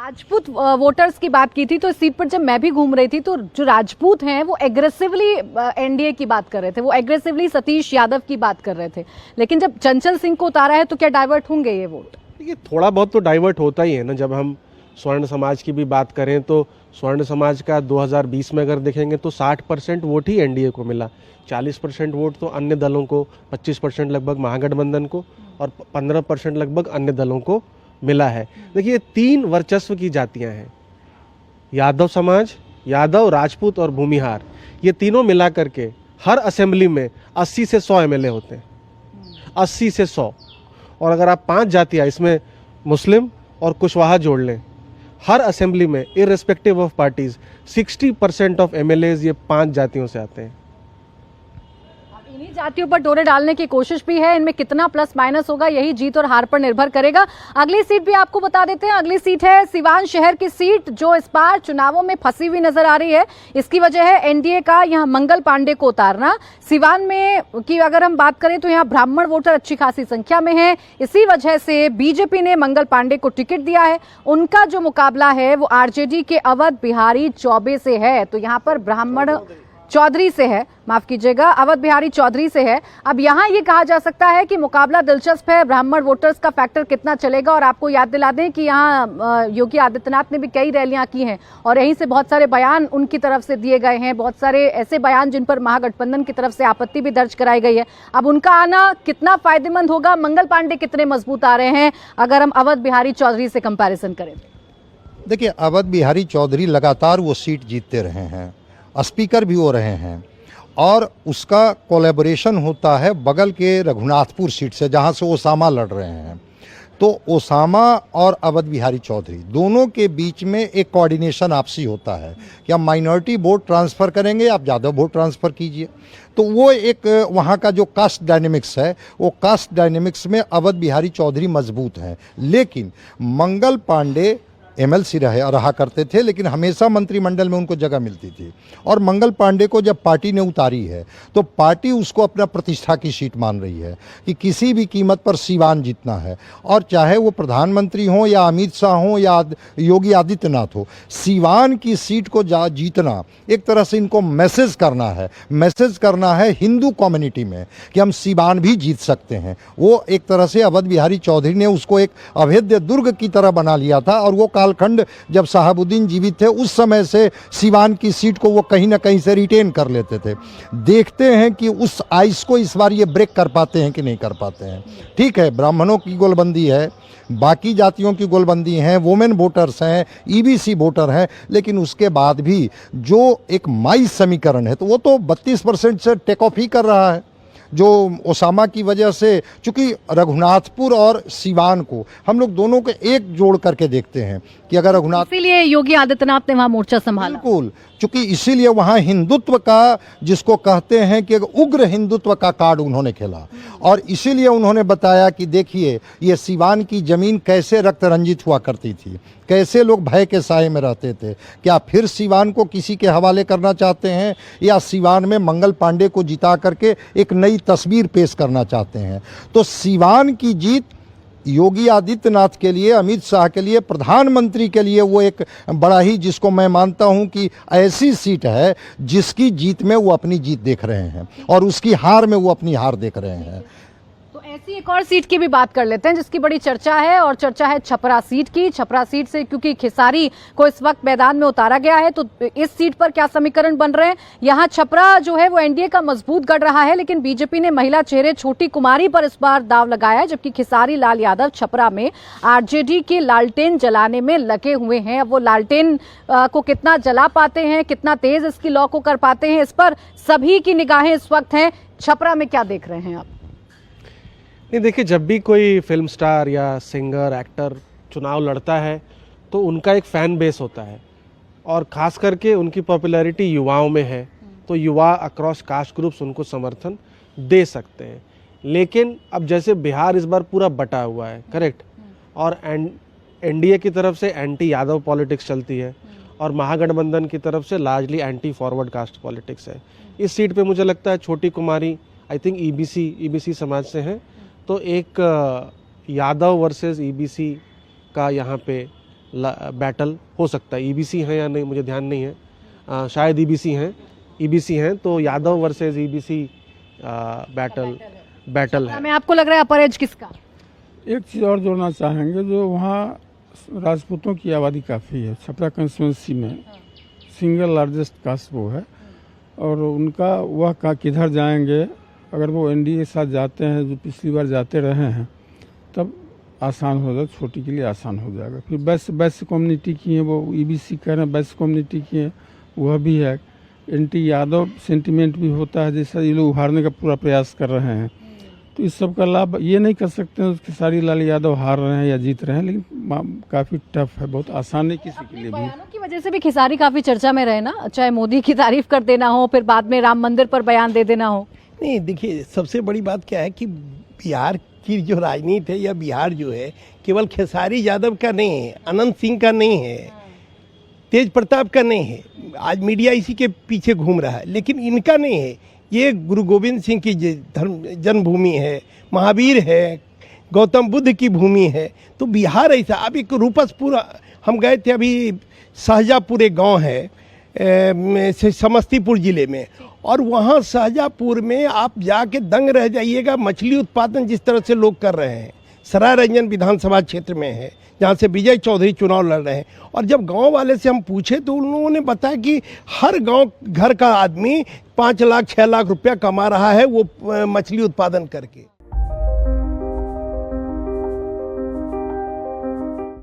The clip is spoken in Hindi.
राजपूत वोटर्स की बात की थी, तो इस सीट पर जब मैं भी घूम रही थी तो जो राजपूत हैं वो एग्रेसिवली एनडीए की बात कर रहे थे, वो एग्रेसिवली सतीश यादव की बात कर रहे थे। लेकिन जब चंचल सिंह को उतारा है तो क्या डाइवर्ट होंगे ये वोट? देखिए, थोड़ा बहुत तो डाइवर्ट होता ही है ना। जब हम स्वर्ण समाज की भी बात करें तो स्वर्ण समाज का 2020 में अगर देखेंगे तो 60% वोट ही एनडीए को मिला, 40% वोट तो अन्य दलों को, 25% लगभग महागठबंधन को और 15% लगभग अन्य दलों को मिला है। देखिए, 3 वर्चस्व की जातियां हैं, यादव समाज, यादव, राजपूत और भूमिहार। ये तीनों मिला करके हर असेंबली में 80 से 100 एमएलए होते हैं, 80 से 100। और अगर आप 5 जातियां, इसमें मुस्लिम और कुशवाहा जोड़ लें, हर असेंबली में irrespective of parties 60% of MLAs ये 5 जातियों से आते हैं। इन्हीं जातियों पर डोरे डालने की कोशिश भी है, इनमें कितना प्लस माइनस होगा यही जीत और हार पर निर्भर करेगा। अगली सीट भी आपको बता देते हैं। अगली सीट है सिवान शहर की सीट, जो इस बार चुनावों में फंसी हुई नजर आ रही है। इसकी वजह है एनडीए का यहां मंगल पांडे को उतारना। सिवान में की अगर हम बात करें तो यहां ब्राह्मण वोटर अच्छी खासी संख्या में है, इसी वजह से बीजेपी ने मंगल पांडे को टिकट दिया है। उनका जो मुकाबला है वो आरजेडी के अवध बिहारी चौबे से है। तो यहाँ पर ब्राह्मण चौधरी से है, माफ कीजिएगा, अवध बिहारी चौधरी से है। अब यहाँ ये कहा जा सकता है कि मुकाबला दिलचस्प है, ब्राह्मण वोटर्स का फैक्टर कितना चलेगा। और आपको याद दिला दें कि यहाँ योगी आदित्यनाथ ने भी कई रैलियां की हैं और यहीं से बहुत सारे बयान उनकी तरफ से दिए गए हैं, बहुत सारे ऐसे बयान जिन पर महागठबंधन की तरफ से आपत्ति भी दर्ज कराई गई है। अब उनका आना कितना फायदेमंद होगा, मंगल पांडे कितने मजबूत आ रहे हैं अगर हम अवध बिहारी चौधरी से कंपेरिजन करें? देखिए, अवध बिहारी चौधरी लगातार वो सीट जीतते रहे हैं, स्पीकर भी हो रहे हैं और उसका कोलैबोरेशन होता है बगल के रघुनाथपुर सीट से, जहां से ओसामा लड़ रहे हैं। तो ओसामा और अवध बिहारी चौधरी दोनों के बीच में एक कोऑर्डिनेशन आपसी होता है कि हम माइनॉरिटी वोट ट्रांसफ़र करेंगे, आप ज़्यादा वोट ट्रांसफ़र कीजिए। तो वो एक वहाँ का जो कास्ट डायनेमिक्स है, वो कास्ट डायनेमिक्स में अवध बिहारी चौधरी मजबूत हैं। लेकिन मंगल पांडे एमएलसी रहा करते थे, लेकिन हमेशा मंत्रिमंडल में उनको जगह मिलती थी। और मंगल पांडे को जब पार्टी ने उतारी है तो पार्टी उसको अपना प्रतिष्ठा की सीट मान रही है कि किसी भी कीमत पर सीवान जीतना है। और चाहे वो प्रधानमंत्री हो या अमित शाह हो या योगी आदित्यनाथ हो, सीवान की सीट को जीतना एक तरह से इनको मैसेज करना है हिंदू कम्युनिटी में कि हम सीवान भी जीत सकते हैं। वो एक तरह से अवध बिहारी चौधरी ने उसको एक अभेद्य दुर्ग की तरह बना लिया था। और वो कालखंड जब साहबुद्दीन जीवित थे, उस समय से सीवान की सीट को वो कहीं ना कहीं से रिटेन कर लेते थे। देखते हैं कि उस आइस को इस बार ये ब्रेक कर पाते हैं कि नहीं कर पाते हैं। ठीक है, ब्राह्मणों की गोलबंदी है, बाकी जातियों की गोलबंदी है, वुमेन वोटर्स हैं, ईबीसी वोटर हैं, लेकिन उसके बाद भी जो एक माइस समीकरण है तो वो तो 32% से टेक ऑफ ही कर रहा है। जो ओसामा की वजह से, चूंकि रघुनाथपुर और सिवान को हम लोग दोनों को एक जोड़ करके देखते हैं कि अगर रघुनाथ, इसीलिए योगी आदित्यनाथ ने वहां मोर्चा संभाला। बिल्कुल, चूंकि इसीलिए वहां हिंदुत्व का, जिसको कहते हैं कि उग्र हिंदुत्व का कार्ड उन्होंने खेला। और इसीलिए उन्होंने बताया कि देखिए ये सिवान की जमीन कैसे रक्त रंजित हुआ करती थी, कैसे लोग भय के साए में रहते थे। क्या फिर सिवान को किसी के हवाले करना चाहते हैं या सिवान में मंगल पांडे को जिता करके एक नई तस्वीर पेश करना चाहते हैं? तो सिवान की जीत योगी आदित्यनाथ के लिए, अमित शाह के लिए, प्रधानमंत्री के लिए वो एक बड़ा ही, जिसको मैं मानता हूं कि ऐसी सीट है जिसकी जीत में वो अपनी जीत देख रहे हैं और उसकी हार में वो अपनी हार देख रहे हैं। ऐसी एक और सीट की भी बात कर लेते हैं जिसकी बड़ी चर्चा है, और चर्चा है छपरा सीट की। छपरा सीट से क्योंकि खिसारी को इस वक्त मैदान में उतारा गया है, तो इस सीट पर क्या समीकरण बन रहे हैं? यहाँ छपरा जो है वो एनडीए का मजबूत गढ़ रहा है, लेकिन बीजेपी ने महिला चेहरे छोटी कुमारी पर इस बार दाव लगाया है, जबकि खिसारी लाल यादव छपरा में आरजेडी के लालटेन जलाने में लगे हुए हैं। अब वो लालटेन को कितना जला पाते हैं, कितना तेज इसकी लौ को कर पाते हैं, इस पर सभी की निगाहें इस वक्त हैं। छपरा में क्या देख रहे हैं आप? नहीं, देखिए, जब भी कोई फिल्म स्टार या सिंगर, एक्टर चुनाव लड़ता है तो उनका एक फ़ैन बेस होता है और ख़ास करके उनकी पॉपुलैरिटी युवाओं में है, तो युवा अक्रॉस कास्ट ग्रुप्स उनको समर्थन दे सकते हैं। लेकिन अब जैसे बिहार इस बार पूरा बटा हुआ है, करेक्ट, और एनडीए की तरफ से एंटी यादव पॉलिटिक्स चलती है और महागठबंधन की तरफ से largely anti forward caste politics है। इस सीट पे मुझे लगता है छोटी कुमारी, आई थिंक ईबीसी समाज से हैं, तो एक यादव वर्सेस ईबीसी का यहाँ पे बैटल हो सकता है। ईबीसी है या नहीं मुझे ध्यान नहीं है, शायद ईबीसी हैं, तो यादव वर्सेस ईबीसी बैटल है। में आपको लग रहा है अपर एज किसका? एक चीज़ और जोड़ना चाहेंगे, जो वहाँ राजपूतों की आबादी काफ़ी है। छपरा कंस्टिट्यूंसी में सिंगल लार्जेस्ट कास्ट वो है, और उनका वह का किधर जाएंगे, अगर वो एनडीए के साथ जाते हैं जो पिछली बार जाते रहे हैं, तब आसान हो जाएगा, छोटी के लिए आसान हो जाएगा। फिर बैस कम्युनिटी की है, वो ईबीसी कह रहे हैं बैस कम्युनिटी की है, वह भी है। एंटी यादव सेंटिमेंट भी होता है, जैसा ये लोग उभारने का पूरा प्रयास कर रहे हैं। तो इस सब का लाभ ये नहीं कर सकते हैं खेसारी लाल यादव हार रहे हैं या जीत रहे हैं, लेकिन काफ़ी टफ है, बहुत आसान नहीं किसी के लिए भी। बयानों की वजह से भी खेसारी काफी चर्चा में रहे ना, चाहे मोदी की तारीफ कर देना हो, फिर बाद में राम मंदिर पर बयान दे देना हो। नहीं, देखिए सबसे बड़ी बात क्या है कि बिहार की जो राजनीति है या बिहार जो है केवल खेसारी यादव का नहीं है, अनंत सिंह का नहीं है, तेज प्रताप का नहीं है। आज मीडिया इसी के पीछे घूम रहा है, लेकिन इनका नहीं है। ये गुरु गोविंद सिंह की जन्मभूमि है, महावीर है, गौतम बुद्ध की भूमि है। तो बिहार ऐसा, अब एक रूपसपुर हम गए थे अभी, शाहजहाँपुर एक गाँव है समस्तीपुर जिले में, और वहाँ शाहजहाँपुर में आप जाके दंग रह जाइएगा। मछली उत्पादन जिस तरह से लोग कर रहे हैं, सरायरंजन विधानसभा क्षेत्र में है जहाँ से विजय चौधरी चुनाव लड़ रहे हैं। और जब गांव वाले से हम पूछे तो उन लोगों ने बताया कि हर गांव घर का आदमी 5 लाख 6 लाख रुपया कमा रहा है वो मछली उत्पादन करके।